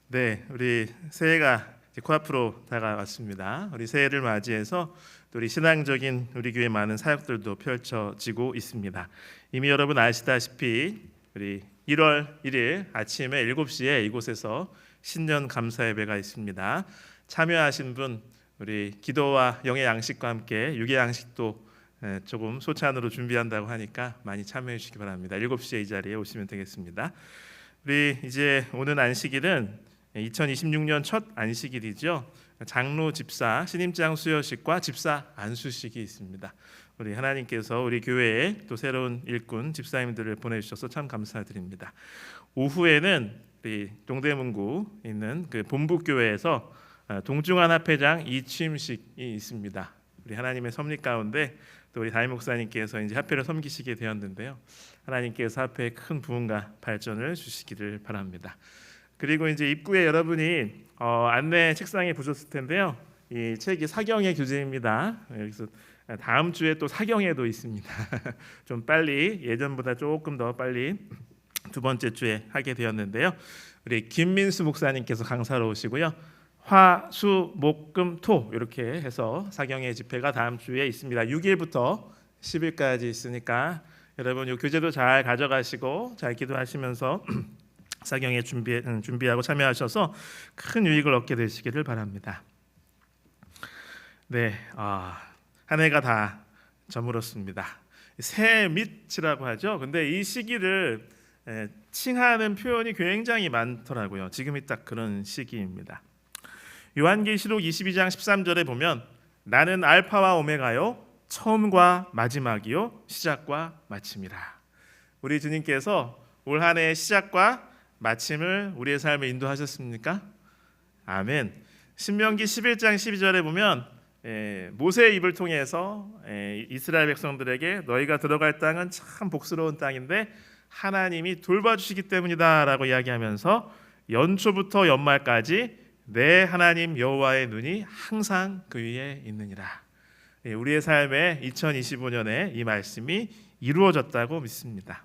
네, 우리 새해가 이제 코앞으로 다가왔습니다. 우리 새해를 맞이해서 또 우리 신앙적인 우리 교회 많은 사역들도 펼쳐지고 있습니다. 이미 여러분 아시다시피 우리 1월 1일 아침에 7시에 이곳에서 신년 감사 예배가 있습니다. 참여하신 분 우리 기도와 영의 양식과 함께 육의 양식도 조금 소찬으로 준비한다고 하니까 많이 참여해 주시기 바랍니다. 7시에 이 자리에 오시면 되겠습니다. 우리 이제 오는 안식일은 2026년 첫 안식일이죠. 장로 집사 신임장 수여식과 집사 안수식이 있습니다. 우리 하나님께서 우리 교회에 또 새로운 일꾼 집사님들을 보내주셔서 참 감사드립니다. 오후에는 우리 동대문구 있는 그 본부교회에서 동중한 합회장 이취임식이 있습니다. 우리 하나님의 섭리 가운데 또 우리 담임 목사님께서 이제 합회를 섬기시게 되었는데요. 하나님께서 합회에 큰 부흥과 발전을 주시기를 바랍니다. 그리고 이제 입구에 여러분이 안내 책상에 보셨을 텐데요. 이 책이 사경의 교재입니다. 여기서 다음 주에 또 사경에도 있습니다. 좀 빨리 예전보다 조금 더 빨리 두 번째 주에 하게 되었는데요. 우리 김민수 목사님께서 강사로 오시고요. 화, 수, 목, 금, 토 이렇게 해서 사경의 집회가 다음 주에 있습니다. 6일부터 10일까지 있으니까 여러분 이 교재도 잘 가져가시고 잘 기도하시면서 사경에 준비하고 참여하셔서 큰 유익을 얻게 되시기를 바랍니다. 네, 한 해가 다 저물었습니다. 새 밑이라고 하죠. 근데 이 시기를 칭하는 표현이 굉장히 많더라고요. 지금이 딱 그런 시기입니다. 요한계시록 22장 13절에 보면 나는 알파와 오메가요 처음과 마지막이요 시작과 마침이라. 우리 주님께서 올 한 해의 시작과 마침을 우리의 삶에 인도하셨습니까? 아멘. 신명기 11장 12절에 보면 모세의 입을 통해서 이스라엘 백성들에게 너희가 들어갈 땅은 참 복스러운 땅인데 하나님이 돌봐주시기 때문이다라고 이야기하면서 연초부터 연말까지 내 하나님 여호와의 눈이 항상 그 위에 있느니라. 우리의 삶에 2025년에 이 말씀이 이루어졌다고 믿습니다.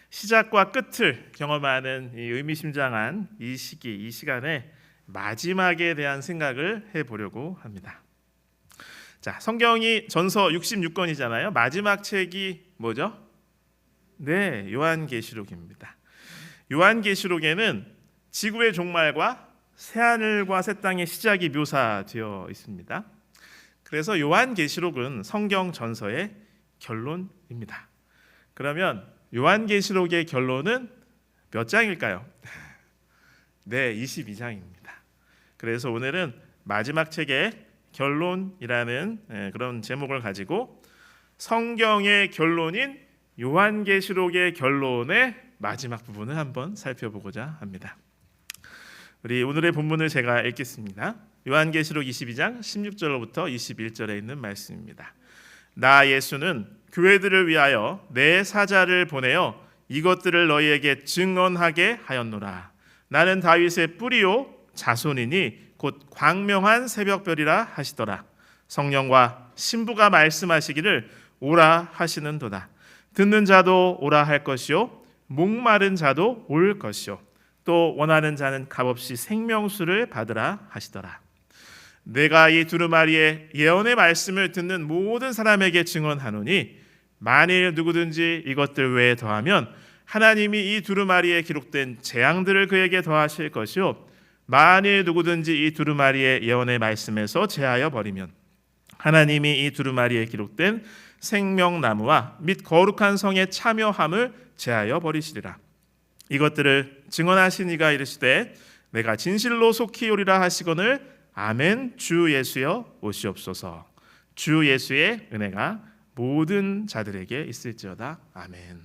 시작과 끝을 경험하는 이 의미심장한 이 시기, 이 시간에 마지막에 대한 생각을 해보려고 합니다. 자, 성경이 전서 66권이잖아요. 마지막 책이 뭐죠? 네, 요한계시록입니다. 요한계시록에는 지구의 종말과 새하늘과 새 땅의 시작이 묘사되어 있습니다. 그래서 요한계시록은 성경 전서의 결론입니다. 그러면 요한계시록의 결론은 몇 장일까요? 네, 22장입니다. 그래서 오늘은 마지막 책의 결론이라는 그런 제목을 가지고 성경의 결론인 요한계시록의 결론의 마지막 부분을 한번 살펴보고자 합니다. 우리 오늘의 본문을 제가 읽겠습니다. 요한계시록 22장 16절로부터 21절에 있는 말씀입니다. 나 예수는 교회들을 위하여 내 사자를 보내어 이것들을 너희에게 증언하게 하였노라. 나는 다윗의 뿌리요 자손이니 곧 광명한 새벽별이라 하시더라. 성령과 신부가 말씀하시기를 오라 하시는도다. 듣는 자도 오라 할 것이요 목마른 자도 올 것이요 또 원하는 자는 값없이 생명수를 받으라 하시더라. 내가 이 두루마리의 예언의 말씀을 듣는 모든 사람에게 증언하노니 만일 누구든지 이것들 외에 더하면 하나님이 이 두루마리에 기록된 재앙들을 그에게 더하실 것이요 만일 누구든지 이 두루마리의 예언의 말씀에서 제하여 버리면 하나님이 이 두루마리에 기록된 생명나무와 및 거룩한 성의 참여함을 제하여 버리시리라. 이것들을 증언하신 이가 이르시되 내가 진실로 속히 오리라 하시거늘 아멘. 주 예수여 오시옵소서. 주 예수의 은혜가 모든 자들에게 있을지어다. 아멘.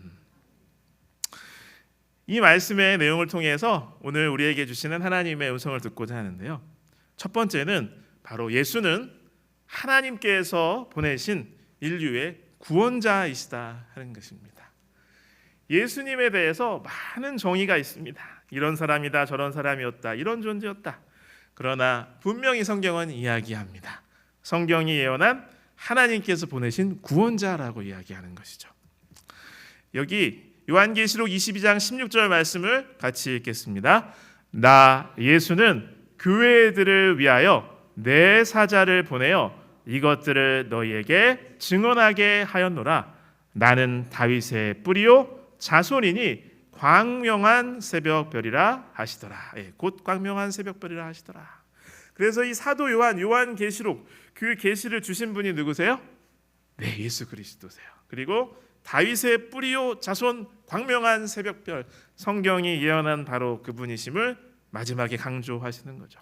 이 말씀의 내용을 통해서 오늘 우리에게 주시는 하나님의 음성을 듣고자 하는데요. 첫 번째는 바로 예수는 하나님께서 보내신 인류의 구원자이시다 하는 것입니다. 예수님에 대해서 많은 정의가 있습니다. 이런 사람이다, 저런 사람이었다, 이런 존재였다. 그러나 분명히 성경은 이야기합니다. 성경이 예언한 하나님께서 보내신 구원자라고 이야기하는 것이죠. 여기 요한계시록 22장 16절 말씀을 같이 읽겠습니다. 나 예수는 교회들을 위하여 내 사자를 보내어 이것들을 너희에게 증언하게 하였노라. 나는 다윗의 뿌리요 자손이니 광명한 새벽별이라 하시더라. 곧 광명한 새벽별이라 하시더라. 그래서 이 사도 요한계시록 그 계시를 주신 분이 누구세요? 네, 예수 그리스도세요. 그리고 다윗의 뿌리요 자손 광명한 새벽별, 성경이 예언한 바로 그분이심을 마지막에 강조하시는 거죠.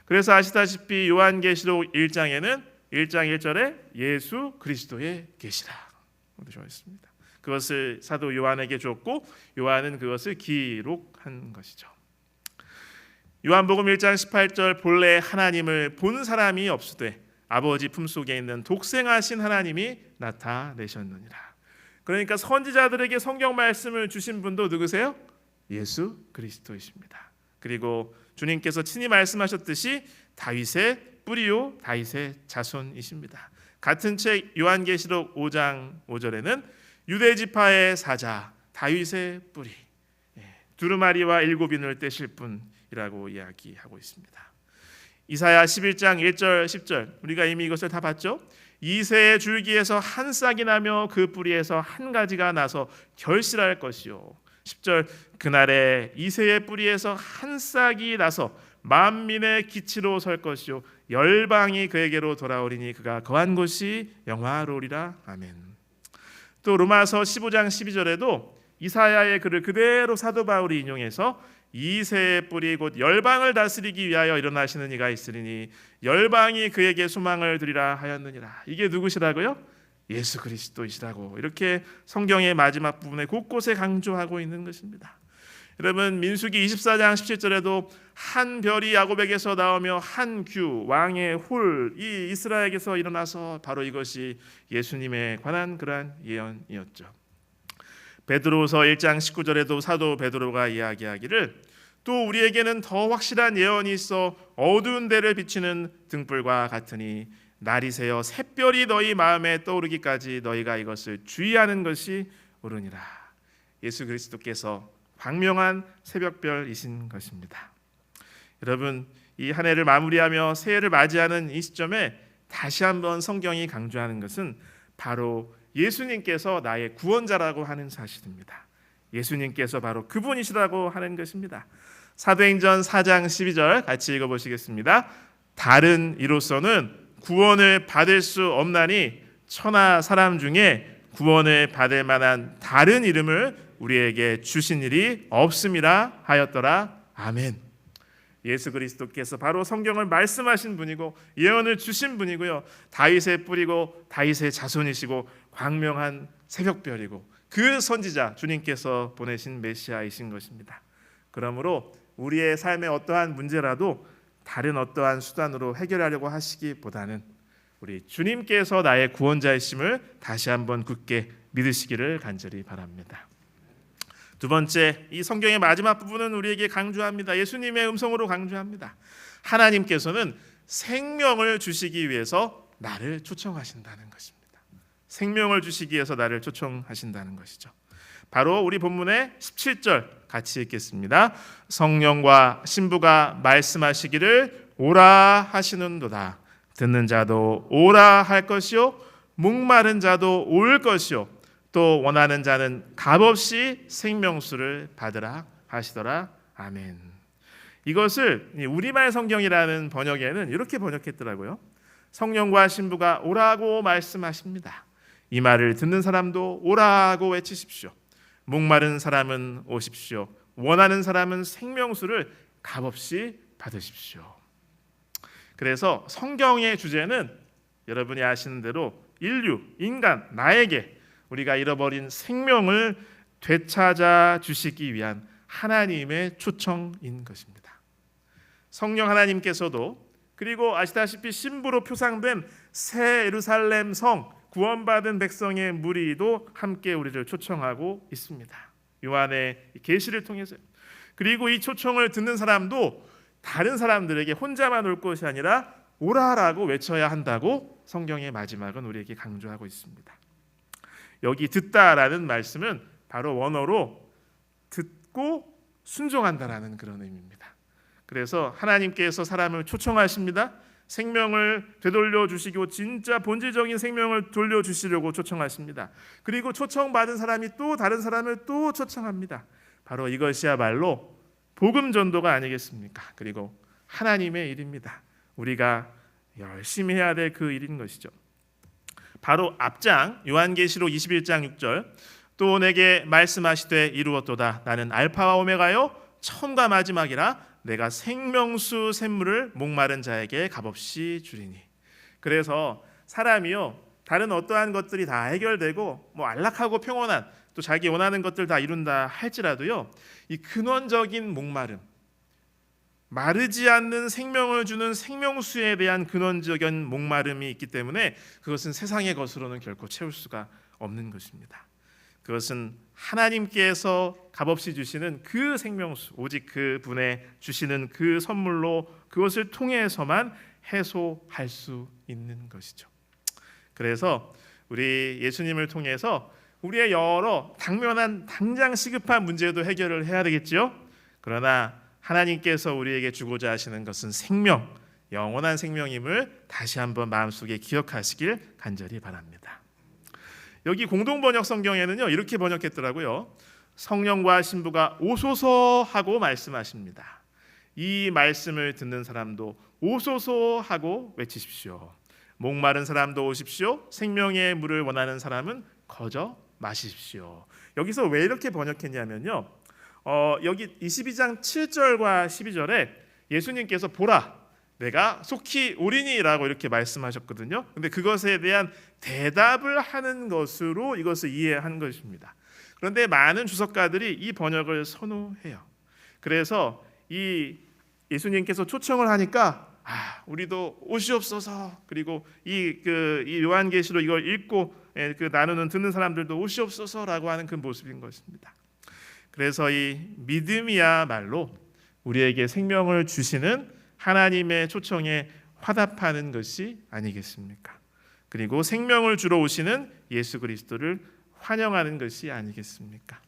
그래서 아시다시피 요한계시록 1장에는 1장 1절에 예수 그리스도의 계시라 되어있습니다. 그것을 사도 요한에게 줬고 요한은 그것을 기록한 것이죠. 요한복음 1장 18절 본래 하나님을 본 사람이 없으되 아버지 품속에 있는 독생하신 하나님이 나타내셨느니라. 그러니까 선지자들에게 성경 말씀을 주신 분도 누구세요? 예수 그리스도이십니다. 그리고 주님께서 친히 말씀하셨듯이 다윗의 뿌리요 다윗의 자손이십니다. 같은 책 요한계시록 5장 5절에는 유대지파의 사자 다윗의 뿌리 두루마리와 일곱인을 떼실 분이라고 이야기하고 있습니다. 이사야 11장 1절 10절 우리가 이미 이것을 다 봤죠. 이새의 줄기에서 한 싹이 나며 그 뿌리에서 한 가지가 나서 결실할 것이요. 10절 그날에 이새의 뿌리에서 한 싹이 나서 만민의 기치로 설 것이요 열방이 그에게로 돌아오리니 그가 거한 곳이 영화로우리라. 아멘. 또 로마서 15장 12절에도 이사야의 글을 그대로 사도 바울이 인용해서 이새의 뿌리 곧 열방을 다스리기 위하여 일어나시는 이가 있으리니 열방이 그에게 소망을 두리라 하였느니라. 이게 누구시라고요? 예수 그리스도이시라고 이렇게 성경의 마지막 부분에 곳곳에 강조하고 있는 것입니다. 여러분 민수기 24장 17절에도 한 별이 야곱에게서 나오며 한 규 왕의 홀이 이스라엘에게서 일어나서 바로 이것이 예수님에 관한 그러한 예언이었죠. 베드로서 1장 19절에도 사도 베드로가 이야기하기를 또 우리에게는 더 확실한 예언이 있어 어두운 데를 비추는 등불과 같으니 날이 새어 샛별이 너희 마음에 떠오르기까지 너희가 이것을 주의하는 것이 옳으니라. 예수 그리스도께서 광명한 새벽별이신 것입니다. 여러분 이 한 해를 마무리하며 새해를 맞이하는 이 시점에 다시 한번 성경이 강조하는 것은 바로 예수님께서 나의 구원자라고 하는 사실입니다. 예수님께서 바로 그분이시라고 하는 것입니다. 사도행전 4장 12절 같이 읽어보시겠습니다. 다른 이로서는 구원을 받을 수 없나니 천하 사람 중에 구원을 받을 만한 다른 이름을 우리에게 주신 일이 없음이라 하였더라. 아멘. 예수 그리스도께서 바로 성경을 말씀하신 분이고 예언을 주신 분이고요. 다윗의 뿌리고 다윗의 자손이시고 광명한 새벽별이고 그 선지자 주님께서 보내신 메시아이신 것입니다. 그러므로 우리의 삶의 어떠한 문제라도 다른 어떠한 수단으로 해결하려고 하시기보다는 우리 주님께서 나의 구원자이심을 다시 한번 굳게 믿으시기를 간절히 바랍니다. 두 번째, 이 성경의 마지막 부분은 우리에게 강조합니다. 예수님의 음성으로 강조합니다. 하나님께서는 생명을 주시기 위해서 나를 초청하신다는 것입니다. 생명을 주시기 위해서 나를 초청하신다는 것이죠. 바로 우리 본문의 17절 같이 읽겠습니다. 성령과 신부가 말씀하시기를 오라 하시는도다. 듣는 자도 오라 할 것이요 목마른 자도 올 것이요 또 원하는 자는 값없이 생명수를 받으라 하시더라. 아멘. 이것을 우리말 성경이라는 번역에는 이렇게 번역했더라고요. 성령과 신부가 오라고 말씀하십니다. 이 말을 듣는 사람도 오라고 외치십시오. 목마른 사람은 오십시오. 원하는 사람은 생명수를 값없이 받으십시오. 그래서 성경의 주제는 여러분이 아시는 대로 인류, 인간, 나에게 우리가 잃어버린 생명을 되찾아 주시기 위한 하나님의 초청인 것입니다. 성령 하나님께서도 그리고 아시다시피 신부로 표상된 새 예루살렘 성 구원받은 백성의 무리도 함께 우리를 초청하고 있습니다. 요한의 계시를 통해서. 그리고 이 초청을 듣는 사람도 다른 사람들에게 혼자만 올 것이 아니라 오라라고 외쳐야 한다고 성경의 마지막은 우리에게 강조하고 있습니다. 여기 듣다라는 말씀은 바로 원어로 듣고 순종한다라는 그런 의미입니다. 그래서 하나님께서 사람을 초청하십니다. 생명을 되돌려 주시고 진짜 본질적인 생명을 돌려주시려고 초청하십니다. 그리고 초청받은 사람이 또 다른 사람을 또 초청합니다. 바로 이것이야말로 복음 전도가 아니겠습니까? 그리고 하나님의 일입니다. 우리가 열심히 해야 될 그 일인 것이죠. 바로 앞장 요한계시록 21장 6절 또 내게 말씀하시되 이루었도다. 나는 알파와 오메가요 처음과 마지막이라 내가 생명수 샘물을 목마른 자에게 값없이 주리니. 그래서 사람이요 다른 어떠한 것들이 다 해결되고 안락하고 평온한 또 자기 원하는 것들 다 이룬다 할지라도요 이 근원적인 목마름, 마르지 않는 생명을 주는 생명수에 대한 근원적인 목마름이 있기 때문에 그것은 세상의 것으로는 결코 채울 수가 없는 것입니다. 그것은 하나님께서 값없이 주시는 그 생명수, 오직 그분의 주시는 그 선물로 그것을 통해서만 해소할 수 있는 것이죠. 그래서 우리 예수님을 통해서 우리의 여러 당면한 당장 시급한 문제도 해결을 해야 되겠지요. 그러나 하나님께서 우리에게 주고자 하시는 것은 생명, 영원한 생명임을 다시 한번 마음속에 기억하시길 간절히 바랍니다. 여기 공동번역 성경에는요 이렇게 번역했더라고요. 성령과 신부가 오소서 하고 말씀하십니다. 이 말씀을 듣는 사람도 오소서 하고 외치십시오. 목마른 사람도 오십시오. 생명의 물을 원하는 사람은 거저 마십시오. 여기서 왜 이렇게 번역했냐면요. 여기 22장 7절과 12절에 예수님께서 보라 내가 속히 오리니라고 이렇게 말씀하셨거든요. 근데 그것에 대한 대답을 하는 것으로 이것을 이해한 것입니다. 그런데 많은 주석가들이 이 번역을 선호해요. 그래서 이 예수님께서 초청을 하니까 우리도 오시옵소서. 그리고 이 요한계시록 이걸 읽고 나누는 듣는 사람들도 오시옵소서라고 하는 그 모습인 것입니다. 그래서 이 믿음이야말로 우리에게 생명을 주시는 하나님의 초청에 화답하는 것이 아니겠습니까? 그리고 생명을 주러 오시는 예수 그리스도를 환영하는 것이 아니겠습니까?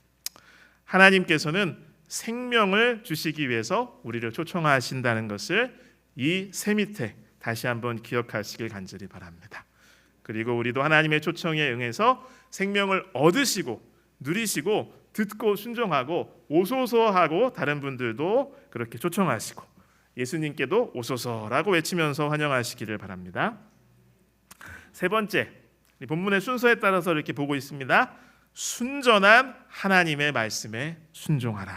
하나님께서는 생명을 주시기 위해서 우리를 초청하신다는 것을 이 새 밑에 다시 한번 기억하시길 간절히 바랍니다. 그리고 우리도 하나님의 초청에 응해서 생명을 얻으시고 누리시고 듣고 순종하고 오소서 하고 다른 분들도 그렇게 초청하시고 예수님께도 오소서라고 외치면서 환영하시기를 바랍니다. 세 번째, 본문의 순서에 따라서 이렇게 보고 있습니다. 순전한 하나님의 말씀에 순종하라.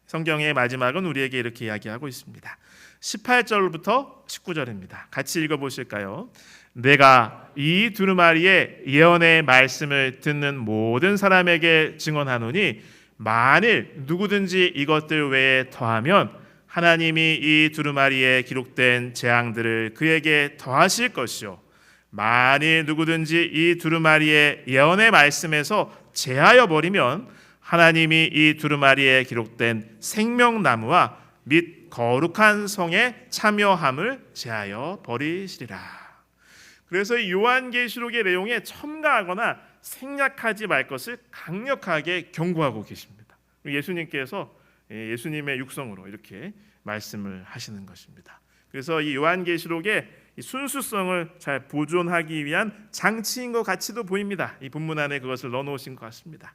성경의 마지막은 우리에게 이렇게 이야기하고 있습니다. 18절부터 19절입니다. 같이 읽어보실까요? 내가 이 두루마리의 예언의 말씀을 듣는 모든 사람에게 증언하노니 만일 누구든지 이것들 외에 더하면 하나님이 이 두루마리에 기록된 재앙들을 그에게 더하실 것이요 만일 누구든지 이 두루마리의 예언의 말씀에서 제하여 버리면 하나님이 이 두루마리에 기록된 생명나무와 및 거룩한 성의 참여함을 제하여 버리시리라. 그래서 이 요한계시록의 내용에 첨가하거나 생략하지 말 것을 강력하게 경고하고 계십니다. 예수님께서 예수님의 육성으로 이렇게 말씀을 하시는 것입니다. 그래서 이 요한계시록의 순수성을 잘 보존하기 위한 장치인 것 같이도 보입니다. 이 본문 안에 그것을 넣어놓으신 것 같습니다.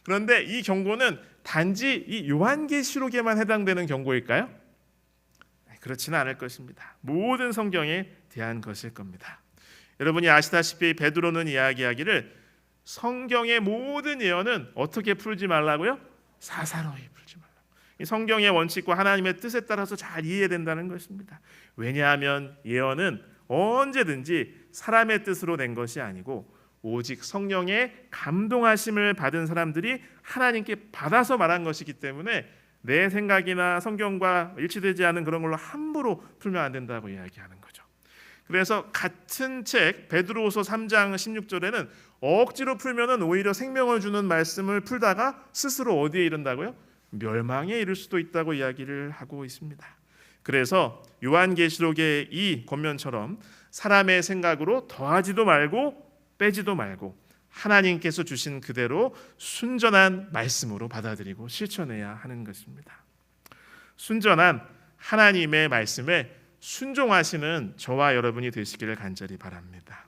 그런데 이 경고는 단지 이 요한계시록에만 해당되는 경고일까요? 그렇지는 않을 것입니다. 모든 성경에 대한 것일 겁니다. 여러분이 아시다시피 베드로는 이야기하기를 성경의 모든 예언은 어떻게 풀지 말라고요? 사사로이 풀지 말라고. 이 성경의 원칙과 하나님의 뜻에 따라서 잘 이해해야 된다는 것입니다. 왜냐하면 예언은 언제든지 사람의 뜻으로 낸 것이 아니고 오직 성령의 감동하심을 받은 사람들이 하나님께 받아서 말한 것이기 때문에 내 생각이나 성경과 일치되지 않은 그런 걸로 함부로 풀면 안 된다고 이야기하는 거죠. 그래서 같은 책 베드로후서 3장 16절에는 억지로 풀면은 오히려 생명을 주는 말씀을 풀다가 스스로 어디에 이른다고요? 멸망에 이를 수도 있다고 이야기를 하고 있습니다. 그래서 요한계시록의 이 권면처럼 사람의 생각으로 더하지도 말고 빼지도 말고 하나님께서 주신 그대로 순전한 말씀으로 받아들이고 실천해야 하는 것입니다. 순전한 하나님의 말씀에 순종하시는 저와 여러분이 되시기를 간절히 바랍니다.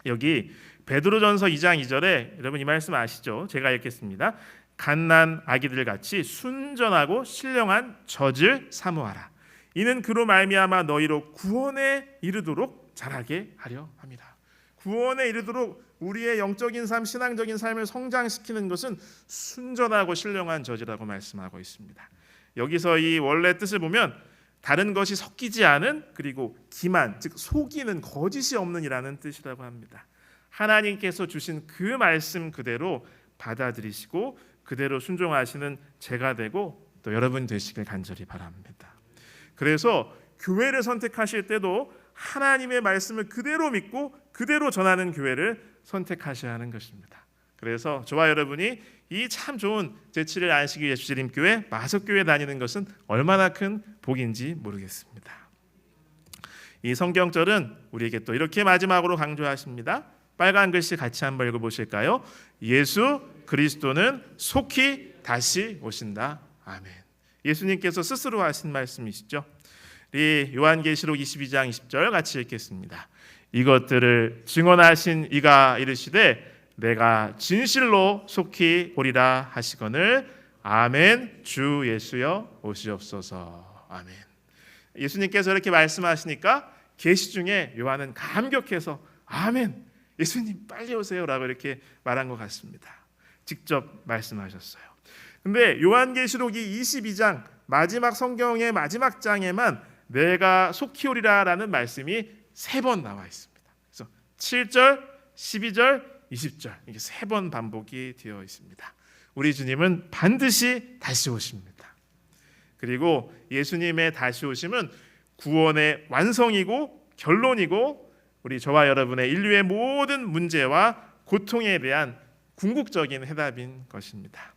여기 베드로전서 2장 2절에 여러분 이 말씀 아시죠? 제가 읽겠습니다. 갓난 아기들 같이 순전하고 신령한 젖을 사모하라. 이는 그로 말미암아 너희로 구원에 이르도록 자라게 하려 함이라. 구원에 이르도록 우리의 영적인 삶, 신앙적인 삶을 성장시키는 것은 순전하고 신령한 젖이라고 말씀하고 있습니다. 여기서 이 원래 뜻을 보면 다른 것이 섞이지 않은, 그리고 기만, 즉 속이는, 거짓이 없는 이라는 뜻이라고 합니다. 하나님께서 주신 그 말씀 그대로 받아들이시고 그대로 순종하시는 제가 되고 또 여러분 되시길 간절히 바랍니다. 그래서 교회를 선택하실 때도 하나님의 말씀을 그대로 믿고 그대로 전하는 교회를 선택하셔야 하는 것입니다. 그래서 저와 여러분이 이 참 좋은 제7일 안식일 예수재림교회 마석교회 다니는 것은 얼마나 큰 복인지 모르겠습니다. 이 성경절은 우리에게 또 이렇게 마지막으로 강조하십니다. 빨간 글씨 같이 한번 읽어보실까요? 예수 그리스도는 속히 다시 오신다. 아멘. 예수님께서 스스로 하신 말씀이시죠. 우리 요한계시록 22장 20절 같이 읽겠습니다. 이것들을 증언하신 이가 이르시되 내가 진실로 속히 오리라 하시거늘 아멘. 주 예수여 오시옵소서. 아멘. 예수님께서 이렇게 말씀하시니까 계시 중에 요한은 감격해서 아멘. 예수님 빨리 오세요라고 이렇게 말한 것 같습니다. 직접 말씀하셨어요. 근데 요한계시록이 22장 마지막 성경의 마지막 장에만 내가 속히 오리라라는 말씀이 3번 나와 있습니다. 그래서 7절, 12절, 20절 이게 3번 반복이 되어 있습니다. 우리 주님은 반드시 다시 오십니다. 그리고 예수님의 다시 오심은 구원의 완성이고 결론이고 우리 저와 여러분의 인류의 모든 문제와 고통에 대한 궁극적인 해답인 것입니다.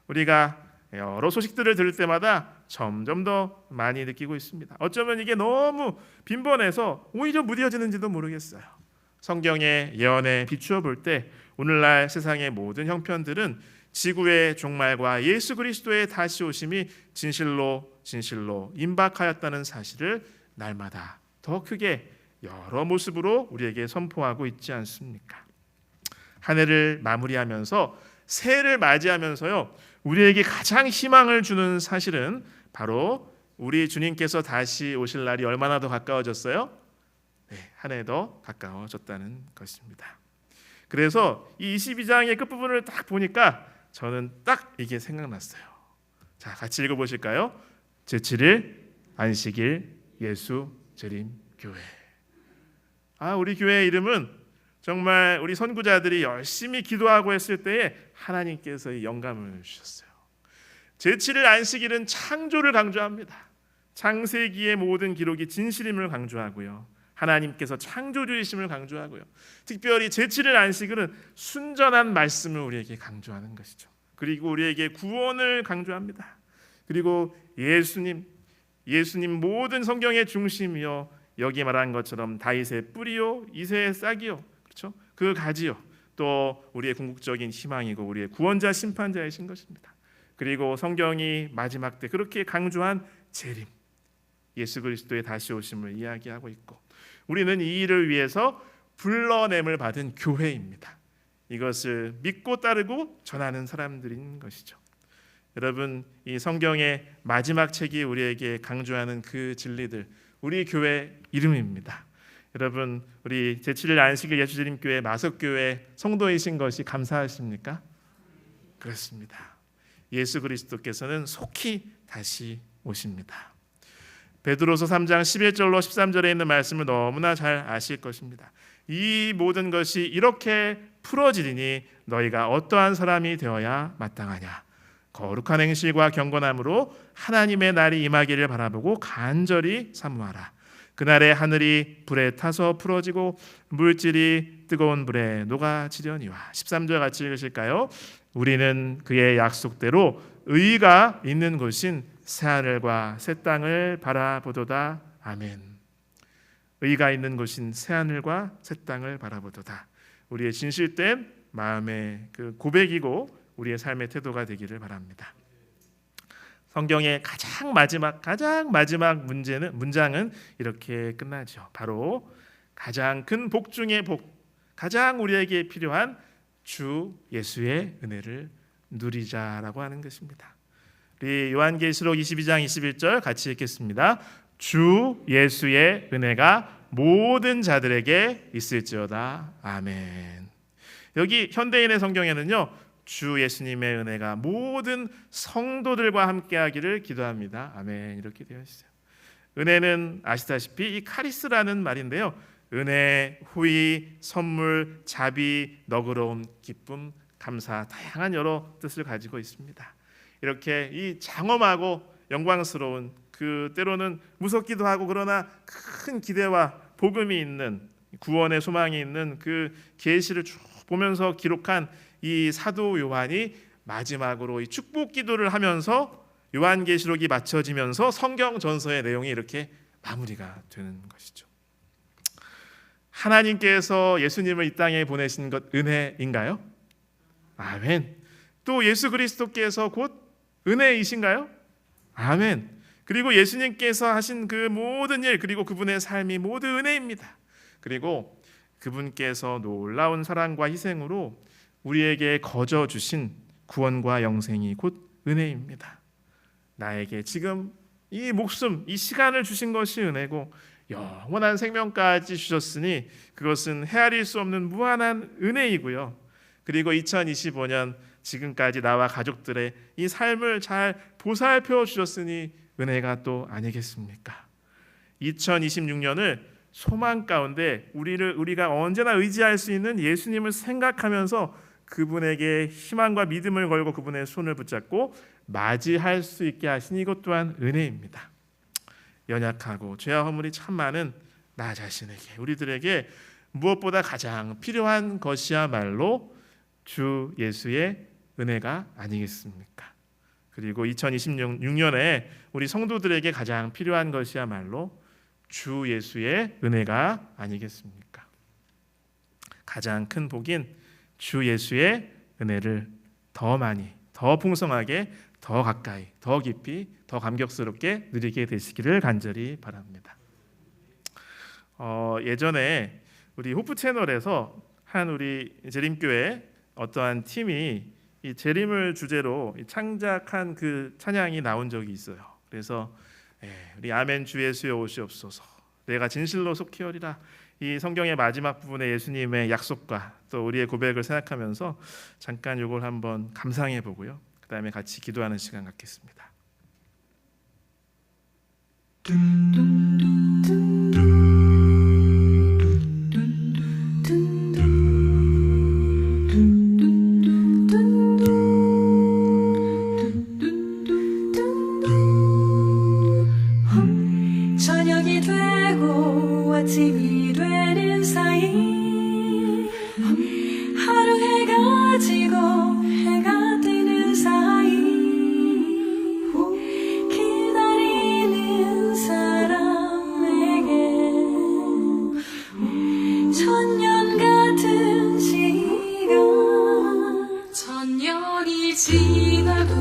우리가 여러 소식들을 들을 때마다 점점 더 많이 느끼고 있습니다. 어쩌면 이게 너무 빈번해서 오히려 무뎌지는지도 모르겠어요. 성경의 예언에 비추어 볼 때 오늘날 세상의 모든 형편들은 지구의 종말과 예수 그리스도의 다시 오심이 진실로 임박하였다는 사실을 날마다 더 크게 여러 모습으로 우리에게 선포하고 있지 않습니까? 한 해를 마무리하면서 새해를 맞이하면서요, 우리에게 가장 희망을 주는 사실은 바로 우리 주님께서 다시 오실 날이 얼마나 더 가까워졌어요? 네, 한 해 더 가까워졌다는 것입니다. 그래서 이 22장의 끝부분을 딱 보니까 저는 딱 이게 생각났어요. 자, 같이 읽어보실까요? 제7일 안식일 예수 재림 교회. 우리 교회의 이름은 정말 우리 선구자들이 열심히 기도하고 했을 때에 하나님께서 이 영감을 주셨어요. 제7일 안식일은 창조를 강조합니다. 창세기의 모든 기록이 진실임을 강조하고요. 하나님께서 창조주이심을 강조하고요. 특별히 제7일 안식일은 순전한 말씀을 우리에게 강조하는 것이죠. 그리고 우리에게 구원을 강조합니다. 그리고 예수님 모든 성경의 중심이요, 여기 말한 것처럼 다윗의 뿌리요, 이새의 싹이요, 그렇죠? 그 가지요, 또 우리의 궁극적인 희망이고 우리의 구원자 심판자이신 것입니다. 그리고 성경이 마지막 때 그렇게 강조한 재림, 예수 그리스도의 다시 오심을 이야기하고 있고, 우리는 이 일을 위해서 불러냄을 받은 교회입니다. 이것을 믿고 따르고 전하는 사람들인 것이죠. 여러분, 이 성경의 마지막 책이 우리에게 강조하는 그 진리들, 우리 교회 이름입니다. 여러분, 우리 제7일 안식일 예수재림교회 마석교회 성도이신 것이 감사하십니까? 그렇습니다. 예수 그리스도께서는 속히 다시 오십니다. 베드로서 3장 11절로 13절에 있는 말씀을 너무나 잘 아실 것입니다. 이 모든 것이 이렇게 풀어지리니 너희가 어떠한 사람이 되어야 마땅하냐? 거룩한 행실과 경건함으로 하나님의 날이 임하기를 바라보고 간절히 사모하라. 그날에 하늘이 불에 타서 풀어지고 물질이 뜨거운 불에 녹아지려니와. 13절 같이 읽으실까요? 우리는 그의 약속대로 의가 있는 곳인 새하늘과 새 땅을 바라보도다. 아멘. 의가 있는 곳인 새하늘과 새 땅을 바라보도다. 우리의 진실된 마음의 그 고백이고 우리의 삶의 태도가 되기를 바랍니다. 성경의 가장 마지막 문장은 이렇게 끝나죠. 바로 가장 큰 복 중의 복, 가장 우리에게 필요한 주 예수의 은혜를 누리자라고 하는 것입니다. 우리 요한계시록 22장 21절 같이 읽겠습니다. 주 예수의 은혜가 모든 자들에게 있을지어다. 아멘. 여기 현대인의 성경에는요, 주 예수님의 은혜가 모든 성도들과 함께하기를 기도합니다. 아멘. 이렇게 되어 있어요. 은혜는 아시다시피 이 카리스라는 말인데요, 은혜, 후의, 선물, 자비, 너그러움, 기쁨, 감사, 다양한 여러 뜻을 가지고 있습니다. 이렇게 이 장엄하고 영광스러운, 그 때로는 무섭기도 하고 그러나 큰 기대와 복음이 있는, 구원의 소망이 있는 그 계시를 쭉 보면서 기록한 이 사도 요한이 마지막으로 이 축복 기도를 하면서 요한계시록이 마쳐지면서 성경 전서의 내용이 이렇게 마무리가 되는 것이죠. 하나님께서 예수님을 이 땅에 보내신 것 은혜인가요? 아멘. 또 예수 그리스도께서 곧 은혜이신가요? 아멘. 그리고 예수님께서 하신 그 모든 일, 그리고 그분의 삶이 모두 은혜입니다. 그리고 그분께서 놀라운 사랑과 희생으로 우리에게 거저 주신 구원과 영생이 곧 은혜입니다. 나에게 지금 이 목숨, 이 시간을 주신 것이 은혜고 영원한 생명까지 주셨으니 그것은 헤아릴 수 없는 무한한 은혜이고요. 그리고 2025년 지금까지 나와 가족들의 이 삶을 잘 보살펴 주셨으니 은혜가 또 아니겠습니까? 2026년을 소망 가운데 우리가 언제나 의지할 수 있는 예수님을 생각하면서 그분에게 희망과 믿음을 걸고 그분의 손을 붙잡고 맞이할 수 있게 하신 이것 또한 은혜입니다. 연약하고 죄와 허물이 참 많은 나 자신에게, 우리들에게 무엇보다 가장 필요한 것이야말로 주 예수의 은혜가 아니겠습니까? 그리고 2026년에 우리 성도들에게 가장 필요한 것이야말로 주 예수의 은혜가 아니겠습니까? 가장 큰 복인 주 예수의 은혜를 더 많이, 더 풍성하게, 더 가까이, 더 깊이, 더 감격스럽게 누리게 되시기를 간절히 바랍니다. 예전에 우리 호프 채널에서 한 우리 재림교회 어떠한 팀이 이 재림을 주제로 창작한 그 찬양이 나온 적이 있어요. 그래서 우리 아멘 주 예수여 오시옵소서, 내가 진실로 속히오리라, 이 성경의 마지막 부분에 예수님의 약속과 또 우리의 고백을 생각하면서 잠깐 이걸 한번 감상해 보고요, 그 다음에 같이 기도하는 시간 갖겠습니다. 저녁이 되고 아침이 되는 사이 하루 해가 지고 해가 뜨는 사이 기다리는 사람에게 천년 같은 시간, 천년이 지나고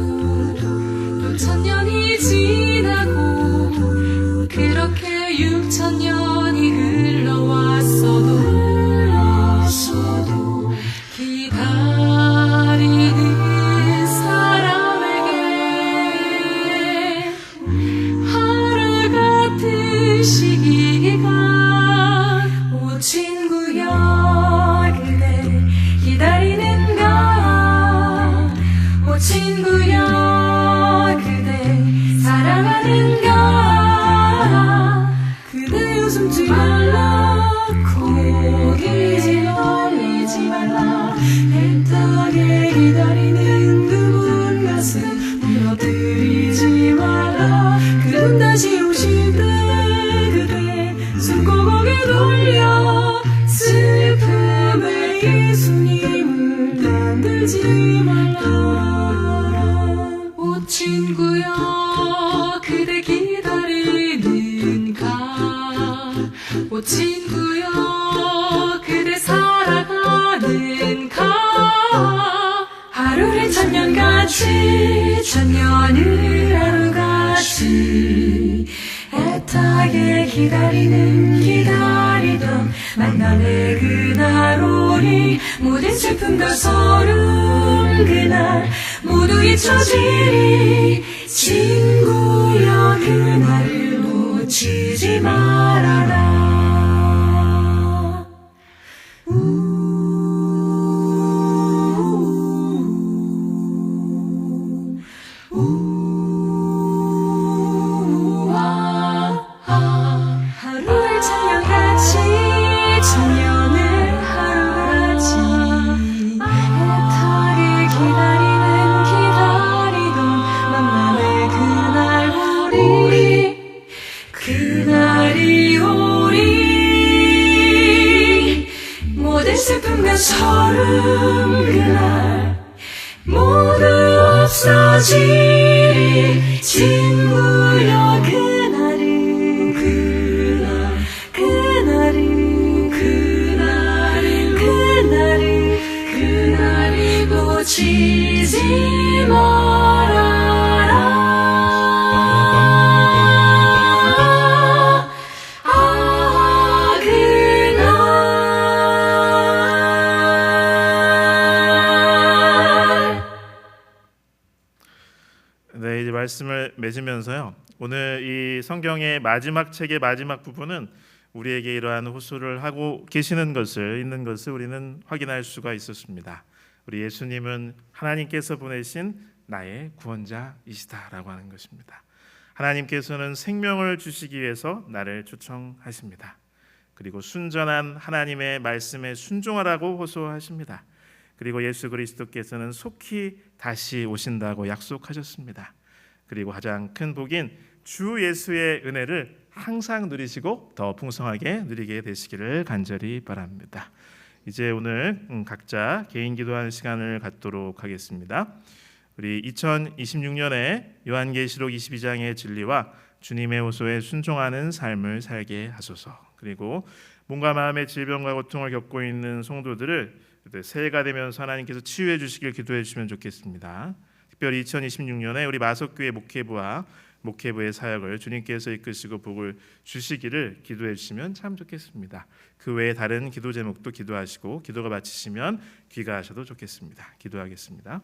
또 천년이 지나고 그렇게 6,000년이 흘러왔어도 기다리는 사람에게 하루 같은 시간, 오 친구야 그대 기다리는가, 오 친구야 그대 사랑하는가, 그대 웃음지 말라, 고개 돌리지 말라, 애타게 기다리는 그분 가슴 무너뜨리지 마라, 그분 다시 오실 때 그대 숨고 고개 돌려 슬픔에 예수님을 만들지 말라. 오 친구야 그대 기다리는가, 오 친구야 그대 살아가는가, 천년을 하루같이 애타게 기다리던 만남의 그날 오니 모든 슬픔과 서름 그날 모두 잊혀지리 친구여 그날을 놓치지 말아라 하루를 천년같이 천년을 하루같이 애타게 기다리던 만남의 그날이 오리 모든 슬픔과 서름 그날 모두 없어지리 친구여 그날이 놓치지 말아라 그날 네, 이제 말씀을 맺으면서요. 오늘 이 성경의 마지막 책의 마지막 부분은 우리에게 이러한 호소를 하고 계시는 것을 있는 것을 우리는 확인할 수가 있었습니다. 우리 예수님은 하나님께서 보내신 나의 구원자이시다라고 하는 것입니다. 하나님께서는 생명을 주시기 위해서 나를 초청하십니다. 그리고 순전한 하나님의 말씀에 순종하라고 호소하십니다. 그리고 예수 그리스도께서는 속히 다시 오신다고 약속하셨습니다. 그리고 가장 큰 복인 주 예수의 은혜를 항상 누리시고 더 풍성하게 누리게 되시기를 간절히 바랍니다. 이제 오늘 각자 개인 기도하는 시간을 갖도록 하겠습니다. 우리 2026년에 요한계시록 22장의 진리와 주님의 호소에 순종하는 삶을 살게 하소서. 그리고 몸과 마음의 질병과 고통을 겪고 있는 성도들을 새해가 되면서 하나님께서 치유해 주시길 기도해 주시면 좋겠습니다. 특별히 2026년에 우리 마석교회 목회부와 목회부의 사역을 주님께서 이끄시고 복을 주시기를 기도해 주시면 참 좋겠습니다. 그 외에 다른 기도 제목도 기도하시고 기도가 마치시면 귀가하셔도 좋겠습니다. 기도하겠습니다.